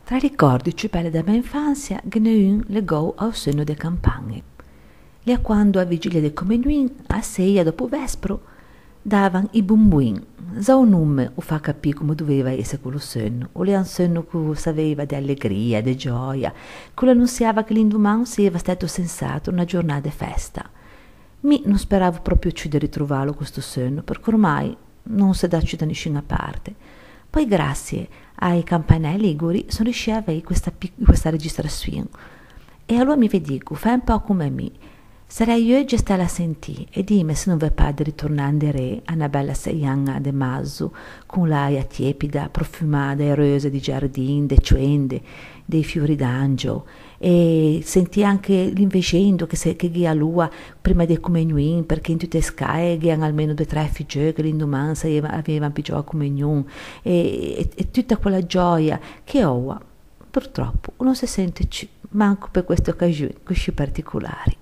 Tra i ricordi più belli della mia infanzia, ce n'è un legato al sogno delle campagne. Lì a quando a vigilia di comunione, a seia dopo vespro, davano i bumbuin. Già un nome o fa capire come doveva essere quello sogno. O le un sogno che sapeva di allegria, di gioia, che lo annunziava che l'indomani sarebbe stato sensato una giornata di festa. Mi non speravo proprio più di ritrovarlo questo sogno, perché ormai non si dà più da nessuna parte. Poi grazie ai campanelli liguri sono riuscita a avere questa registrazione. E allora mi dico, fai un po' come me. Sarei oggi a stare a sentire e dimmi se non vuoi pas di ritornare in re a una bella seiana de maso con l'aria tiepida, profumata e rose di giardino, de ciende, dei fiori d'angelo e senti anche l'invescendo che ghia lua prima di comunione perché in tutte le scaie ghiano almeno 2 o 3 figlie che l'indomani avevano più a comunione e tutta quella gioia che ora purtroppo non si sente più manco per queste occasioni così particolari.